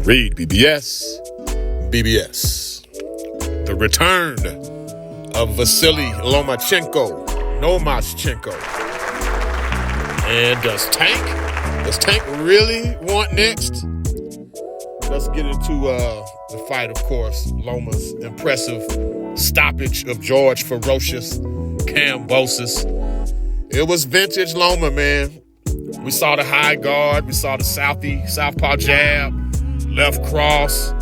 REED-BBS, BBS. The return of Vasyl Lomachenko, Nomaschenko. And does Tank really want next? Let's get into the fight, of course. Loma's impressive stoppage of George Ferocious Kambosos. It was vintage Loma, man. We saw the high guard. We saw the southpaw jab, left cross.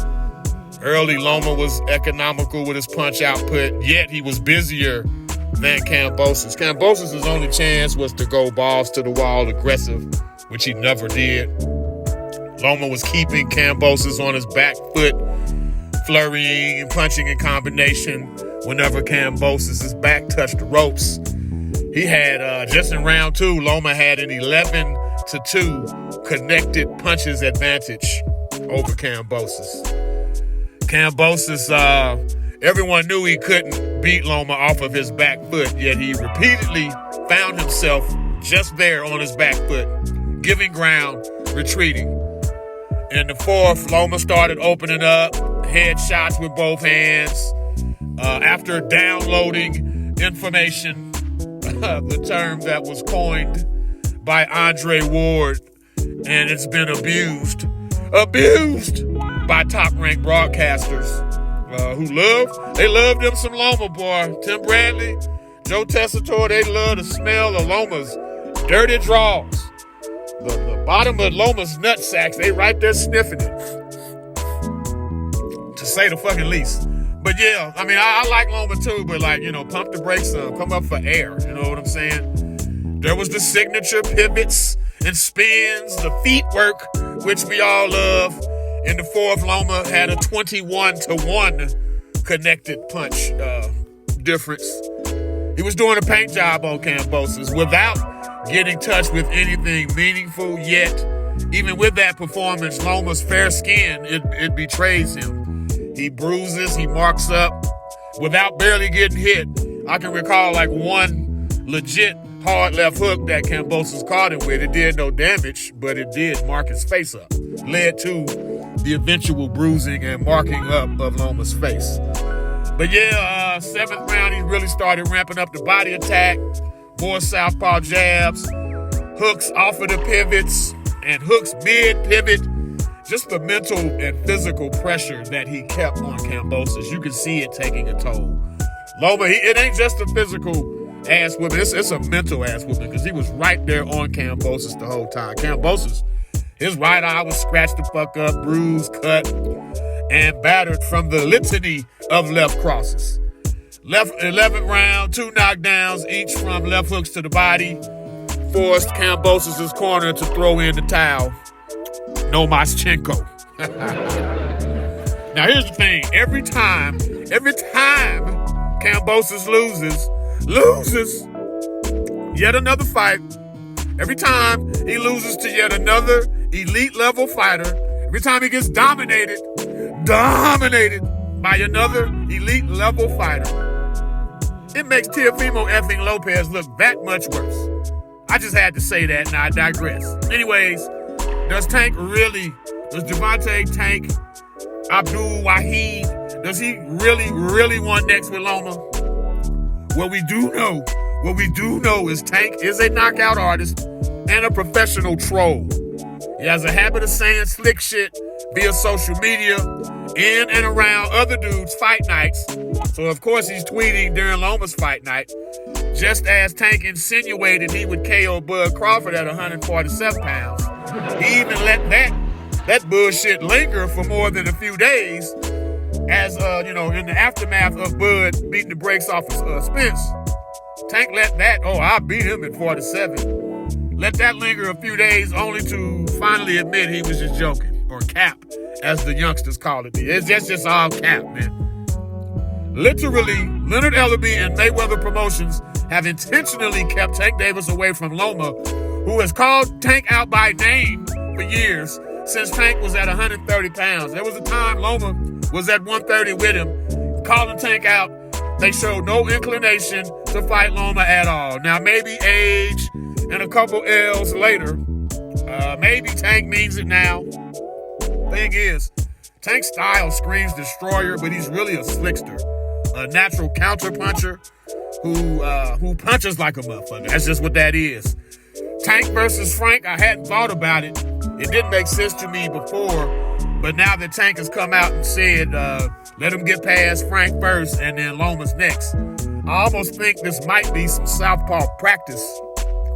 Early Loma was economical with his punch output, yet he was busier than Kambosos. Kambosos' only chance was to go balls to the wall aggressive, which he never did. Loma was keeping Kambosos on his back foot, flurrying and punching in combination whenever Kambosos' back touched the ropes. He had, just in round 2, Loma had an 11-2 connected punches advantage over Kambosos. Kambosos, everyone knew he couldn't beat Loma off of his back foot, yet he repeatedly found himself just there on his back foot, giving ground, retreating. In the 4th, Loma started opening up, headshots with both hands. After downloading information, the term that was coined by Andre Ward, and it's been abused by TopRank broadcasters who love them some Loma, boy. Tim Bradley, Joe Tessitore, they love the smell of Loma's dirty draws. The bottom of Loma's nut sacks, they right there sniffing it, to say the fucking least. But yeah, I mean, I like Loma too, but pump the brakes up, come up for air, you know what I'm saying? There was the signature pivots and spins, the feet work, which we all love. In the 4th, Loma had a 21-1 connected punch difference. He was doing a paint job on Kambosos without getting touched with anything meaningful, yet even with that performance, Loma's fair skin, it betrays him. He bruises, he marks up without barely getting hit. I can recall one legit hard left hook that Kambosos caught him with. It did no damage, but it did mark his face up. Led to the eventual bruising and marking up of Loma's face. But yeah, 7th round, he really started ramping up the body attack. More southpaw jabs, hooks off of the pivots, and hooks mid-pivot. Just the mental and physical pressure that he kept on Kambosos. You can see it taking a toll. Loma, it ain't just a physical ass whipping, it's a mental ass whipping, because he was right there on Kambosos the whole time. Kambosos, his right eye was scratched the fuck up, bruised, cut, and battered from the litany of left crosses. 11th round, 2 knockdowns, each from left hooks to the body, forced Kambosos' corner to throw in the towel. Nomaschenko. Now here's the thing. Every time Kambosos loses yet another fight, every time he loses to yet another elite level fighter, every time he gets dominated by another elite level fighder, it makes Teofimo effing Lopez look that much worse. I just had to say that, and I digress. Anyways, does Gervonta Tank Abdul Wahid, does he really want next with Loma? What we do know is Tank is a knockout artist and a professional troll. He has a habit of saying slick shit via social media in and around other dudes' fight nights. So of course he's tweeting during Loma's fight night, just as Tank insinuated he would KO Bud Crawford at 147 pounds. He even let that bullshit linger for more than a few days, as in the aftermath of Bud beating the brakes off of Spence. Tank let that, I beat him at 47. Let that linger a few days, only to finally admit he was just joking, or cap, as the youngsters call it. It's just all cap, man. Literally, Leonard Ellerbe and Mayweather Promotions have intentionally kept Tank Davis away from Loma, who has called Tank out by name for years, since Tank was at 130 pounds. There was a time Loma was at 130 with him, calling Tank out. They showed no inclination to fight Loma at all. Now, maybe age and a couple L's later, maybe Tank means it now. Thing is, Tank's style screams destroyer, but he's really a slickster, a natural counter-puncher who punches like a motherfucker. That's just what that is. Tank versus Frank, I hadn't thought about it. It didn't make sense to me before, but now that Tank has come out and said, let him get past Frank first and then Lomas next, I almost think this might be some southpaw practice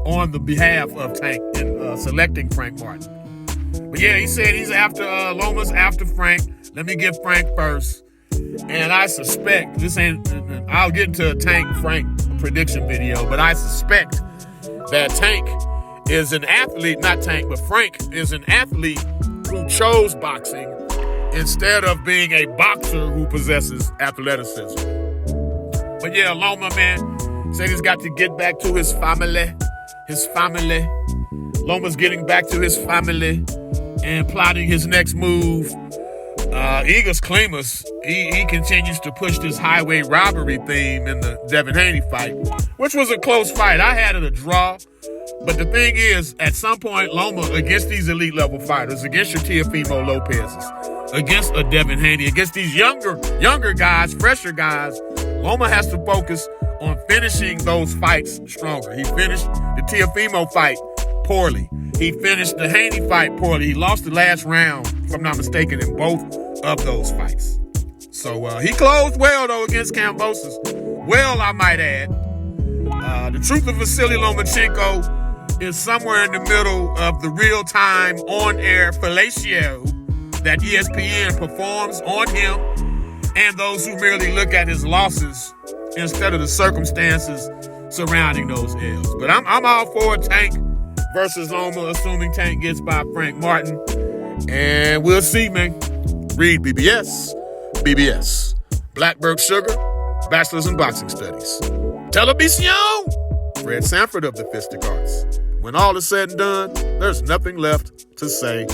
on the behalf of Tank in selecting Frank Martin. But yeah, he said he's after Lomas, after Frank. Let me get Frank first. And I suspect, I'll get into a Tank-Frank prediction video, but I suspect that Tank is an athlete, not Tank, but Frank is an athlete who chose boxing instead of being a boxer who possesses athleticism. But yeah, Loma, man, said he's got to get back to his family. Loma's getting back to his family and plotting his next move. Eagles Klimas, he continues to push this highway robbery theme in the Devin Haney fight, which was a close fight. I had it a draw. But the thing is, at some point, Loma, against these elite level fighters, against your Teofimo Lopez's, against a Devin Haney, against these younger guys, fresher guys, Loma has to focus on finishing those fights stronger. He finished the Teofimo fight poorly. He finished the Haney fight poorly. He lost the last round, if I'm not mistaken, in both of those fights. So he closed well, though, against Kambosos. Well, I might add. The truth of Vasyl Lomachenko is somewhere in the middle of the real-time on-air fellatio that ESPN performs on him and those who merely look at his losses instead of the circumstances surrounding those L's. But I'm all for Tank versus Loma, assuming Tank gets by Frank Martin. And we'll see, man. REED-BBS, BBS. Blackbird Sugar, Bachelor's in Boxing Studies. Television! Fred Sanford of the Fistic Arts. When all is said and done, there's nothing left to say